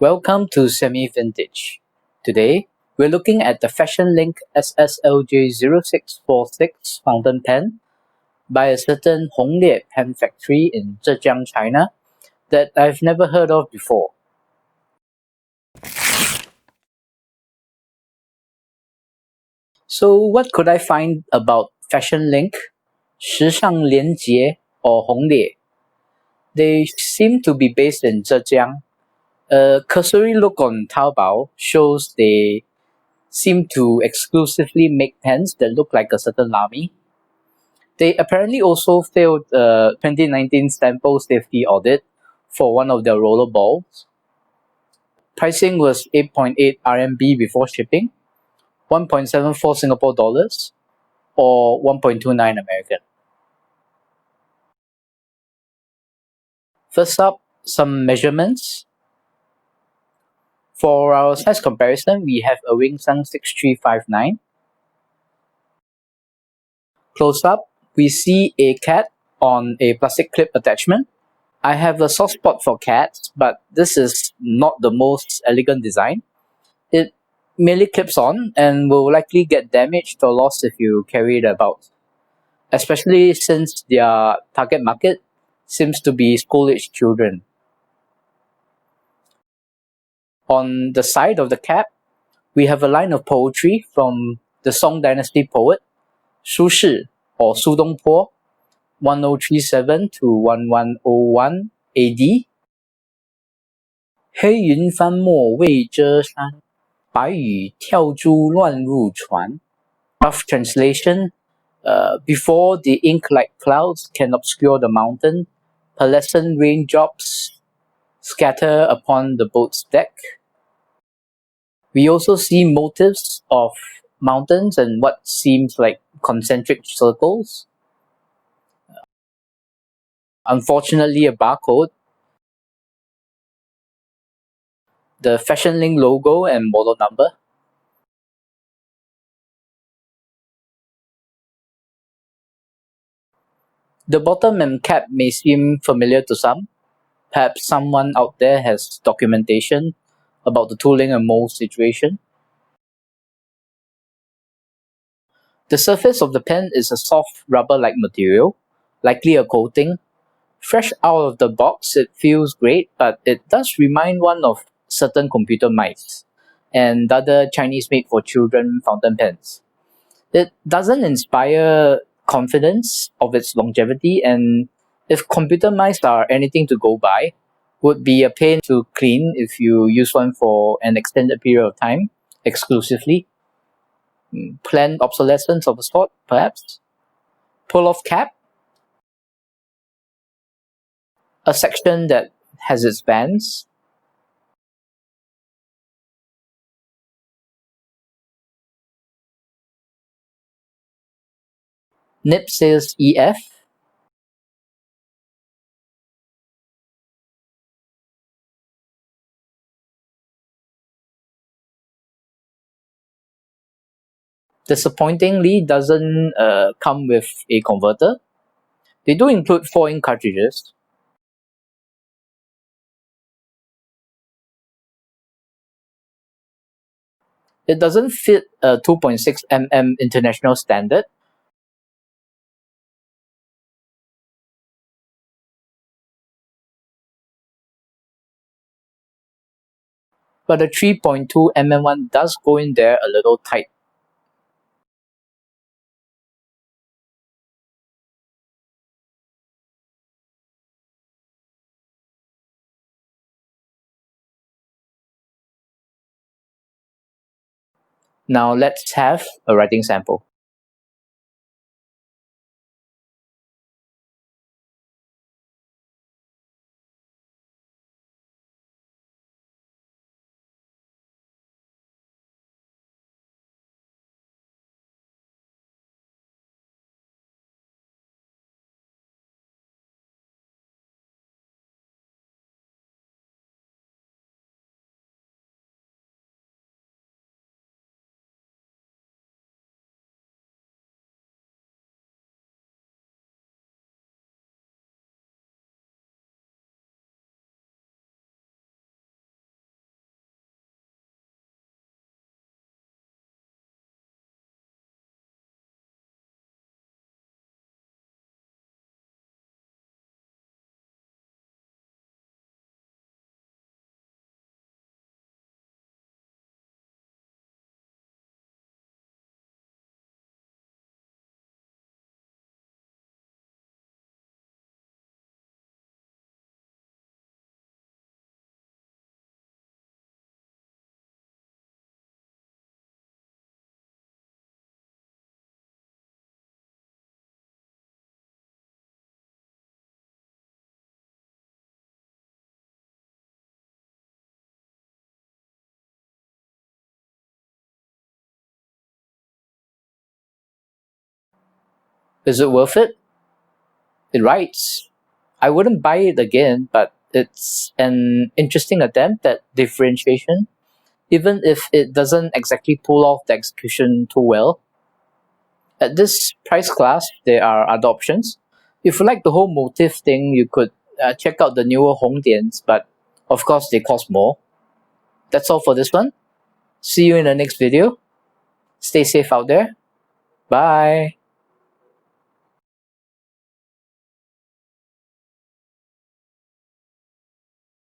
Welcome to Semivintage. Today, we're looking at the Fashion Link SSLJ-0646 fountain pen by a certain Honglie Pen Factory in Zhejiang, China that I've never heard of before. So what could I find about Fashion Link, 时尚链接 or Honglie? They seem to be based in Zhejiang. A cursory look on Taobao shows they seem to exclusively make pens that look like a certain lamy. They apparently also failed a 2019 sample safety audit for one of their roller balls. Pricing was 8.8 RMB before shipping, 1.74 Singapore dollars, or 1.29 American. First up, some measurements. For our size comparison, we have a Wingsung 6359. Close up, we see a cat on a plastic clip attachment. I have a soft spot for cats, but this is not the most elegant design. It merely clips on and will likely get damaged or lost if you carry it about, especially since their target market seems to be school-aged children. On the side of the cap, we have a line of poetry from the Song Dynasty poet, Su Shi or Su Dongpo, 1037 to 1101 AD. 黑云翻墨未遮山，白雨跳珠乱入船. Rough translation, before the ink-like clouds can obscure the mountain, pearlescent raindrops scatter upon the boat's deck. We also see motifs of mountains and what seems like concentric circles. Unfortunately, a barcode, the Fashion Link logo and model number. The bottom and cap may seem familiar to some. Perhaps someone out there has documentation about the tooling and mold situation. The surface of the pen is a soft rubber-like material, likely a coating. Fresh out of the box, it feels great, but it does remind one of certain computer mice and other Chinese-made-for-children fountain pens. It doesn't inspire confidence of its longevity, and if computer mice are anything to go by, would be a pain to clean if you use one for an extended period of time, exclusively. Planned obsolescence of a sort, perhaps. Pull-off cap. A section that has its bands. Nib says EF. Disappointingly, doesn't come with a converter. They do include 4 ink cartridges. It doesn't fit a 2.6 mm international standard. But the 3.2 mm one does go in there a little tight. Now let's have a writing sample. Is it worth it? It writes. I wouldn't buy it again, but it's an interesting attempt at differentiation, even if it doesn't exactly pull off the execution too well. At this price class, there are other options. If you like the whole motif thing, you could check out the newer Hongdians, but of course they cost more. That's all for this one. See you in the next video. Stay safe out there. Bye.